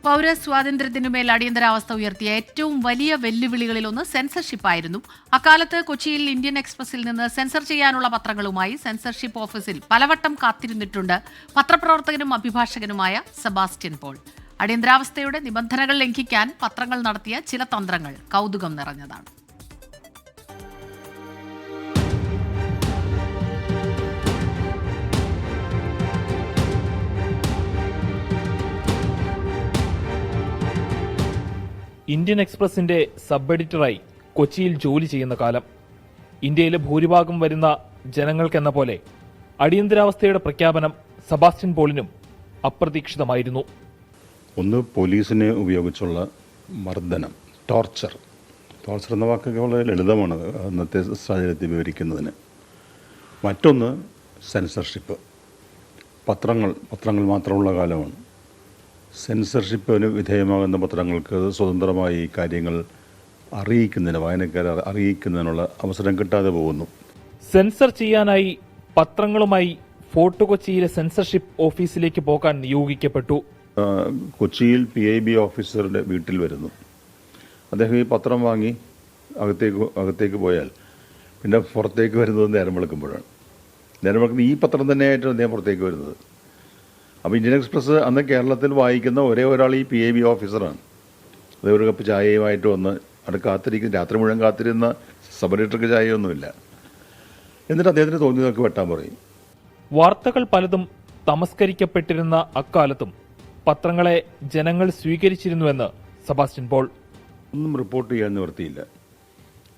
പൗരസ്വാതന്ത്ര്യത്തിനുമേൽ അടിയന്തരാവസ്ഥ ഉയർത്തിയ ഏറ്റവും വലിയ വെല്ലുവിളികളിലൊന്ന് സെൻസർഷിപ്പായിരുന്നു. അക്കാലത്ത് കൊച്ചിയിൽ ഇന്ത്യൻ എക്സ്പ്രസിൽ നിന്ന് സെൻസർ ചെയ്യാനുള്ള പത്രങ്ങളുമായി സെൻസർഷിപ്പ് ഓഫീസിൽ പലവട്ടം കാത്തിരുന്നിട്ടുണ്ട് പത്രപ്രവർത്തകനും അഭിഭാഷകനുമായ സെബാസ്റ്റ്യൻ പോൾ. അടിയന്തരാവസ്ഥയുടെ നിബന്ധനകൾ ലംഘിക്കാൻ പത്രങ്ങൾ നടത്തിയ ചില തന്ത്രങ്ങൾ കൗതുകം നിറഞ്ഞതാണ്. ഇന്ത്യൻ എക്സ്പ്രസിന്റെ സബ് എഡിറ്ററായി കൊച്ചിയിൽ ജോലി ചെയ്യുന്ന കാലം. ഇന്ത്യയിലെ ഭൂരിഭാഗം വരുന്ന ജനങ്ങൾക്കെന്ന പോലെ അടിയന്തരാവസ്ഥയുടെ പ്രഖ്യാപനം സെബാസ്റ്റ്യൻ പോളിനും അപ്രതീക്ഷിതമായിരുന്നു. ഒന്ന്, പോലീസിനെ ഉപയോഗിച്ചുള്ള മർദ്ദനം, ടോർച്ചർ എന്ന വാക്കൊക്കെ വളരെ ലളിതമാണ് അന്നത്തെ സാഹചര്യത്തിൽ വിവരിക്കുന്നതിന്. മറ്റൊന്ന് സെൻസർഷിപ്പ്. പത്രങ്ങൾ മാത്രമുള്ള കാലമാണ്. സെൻസർഷിപ്പിന് വിധേയമാകുന്ന പത്രങ്ങൾക്ക് സ്വതന്ത്രമായി കാര്യങ്ങൾ അറിയിക്കുന്നതിന്, വായനക്കാരെ അറിയിക്കുന്നതിനുള്ള അവസരം കിട്ടാതെ പോകുന്നു. സെൻസർ ചെയ്യാനായി പത്രങ്ങളുമായി ഫോർട്ട് കൊച്ചിയിലെ സെൻസർഷിപ്പ് ഓഫീസിലേക്ക് പോകാൻ നിയോഗിക്കപ്പെട്ടു. കൊച്ചിയിൽ PIB ഓഫീസറുടെ വീട്ടിൽ വരുന്നു. അദ്ദേഹം ഈ പത്രം വാങ്ങി അകത്തേക്ക് പോയാൽ പിന്നെ പുറത്തേക്ക് വരുന്നത് നേരം വെളുക്കുമ്പോഴാണ്. നേരം വെളുക്കുന്ന ഈ പത്രം തന്നെയായിട്ടാണ് അദ്ദേഹം പുറത്തേക്ക് വരുന്നത്. അപ്പോൾ ഇന്ത്യൻ എക്സ്പ്രസ് അന്ന് കേരളത്തിൽ വായിക്കുന്ന ഒരേ ഒരാൾ ഈ PIB ഓഫീസറാണ്. അത് ഒരു കപ്പ് ചായയുമായിട്ട് വന്ന് അവിടെ കാത്തിരിക്കുന്ന, രാത്രി മുഴുവൻ കാത്തിരുന്ന സബ് എഡിറ്റർക്ക് ചായയൊന്നുമില്ല. എന്നിട്ട് അദ്ദേഹത്തിന് തോന്നിയതൊക്കെ വെട്ടാൻ പറയും. വാർത്തകൾ പലതും തമസ്കരിക്കപ്പെട്ടിരുന്ന അക്കാലത്തും പത്രങ്ങളെ ജനങ്ങൾ സ്വീകരിച്ചിരുന്നുവെന്ന് സെബാസ്റ്റ്യൻ പോൾ. ഒന്നും റിപ്പോർട്ട് ചെയ്യാൻ നിവൃത്തിയില്ല.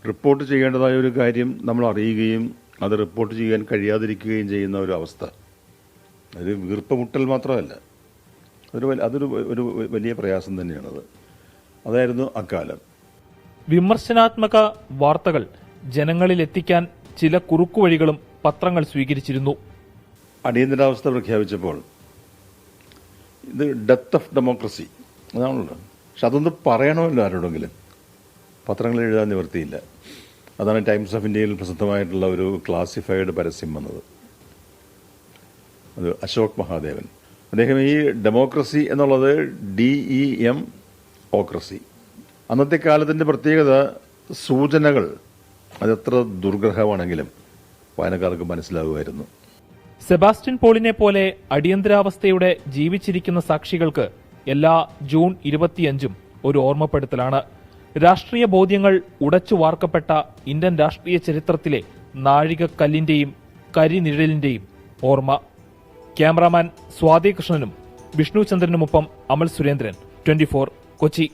റിപ്പോർട്ട് ചെയ്യേണ്ടതായ ഒരു കാര്യം നമ്മൾ അറിയുകയും അത് റിപ്പോർട്ട് ചെയ്യാൻ കഴിയാതിരിക്കുകയും ചെയ്യുന്ന ഒരു അവസ്ഥ, അത് വീർപ്പുമുട്ടൽ മാത്രമല്ല, അതൊരു വലിയ പ്രയാസം തന്നെയാണത്. അതായിരുന്നു അക്കാലം. വിമർശനാത്മക വാർത്തകൾ ജനങ്ങളിൽ എത്തിക്കാൻ ചില കുറുക്കുവഴികളും പത്രങ്ങൾ സ്വീകരിച്ചിരുന്നു. അടിയന്തരാവസ്ഥ പ്രഖ്യാപിച്ചപ്പോൾ ഇത് ഡെത്ത് ഓഫ് ഡെമോക്രസി അതാണല്ലോ. പക്ഷെ അതൊന്ന് പറയണമല്ലോ ആരോടെങ്കിലും. പത്രങ്ങളിൽ എഴുതാൻ നിവൃത്തിയില്ല. അതാണ് ടൈംസ് ഓഫ് ഇന്ത്യയിൽ പ്രസിദ്ധമായിട്ടുള്ള ഒരു ക്ലാസിഫൈഡ് പരസ്യം വന്നത്. അത് അശോക് മഹാദേവൻ. അദ്ദേഹം ഈ ഡെമോക്രസി എന്നുള്ളത് DEM ഓക്രസി. അന്നത്തെ കാലത്തിൻ്റെ പ്രത്യേകത, സൂചനകൾ അതെത്ര ദുർഗ്രഹമാണെങ്കിലും വായനക്കാർക്ക് മനസ്സിലാകുമായിരുന്നു. സെബാസ്റ്റ്യൻ പോളിനെ പോലെ അടിയന്തരാവസ്ഥയുടെ ജീവിച്ചിരിക്കുന്ന സാക്ഷികൾക്ക് എല്ലാ ജൂൺ 25 ഒരു ഓർമ്മപ്പെടുത്തലാണ്. രാഷ്ട്രീയ ബോധ്യങ്ങൾ ഉടച്ചു വാർക്കപ്പെട്ട ഇന്ത്യൻ രാഷ്ട്രീയ ചരിത്രത്തിലെ നാഴികക്കല്ലിന്റെയും കരിനിഴലിന്റെയും ഓർമ്മ. ക്യാമറാമാൻ സ്വാതി കൃഷ്ണനും വിഷ്ണു ചന്ദ്രനുമൊപ്പം അമൽ സുരേന്ദ്രൻ, 24 കൊച്ചി.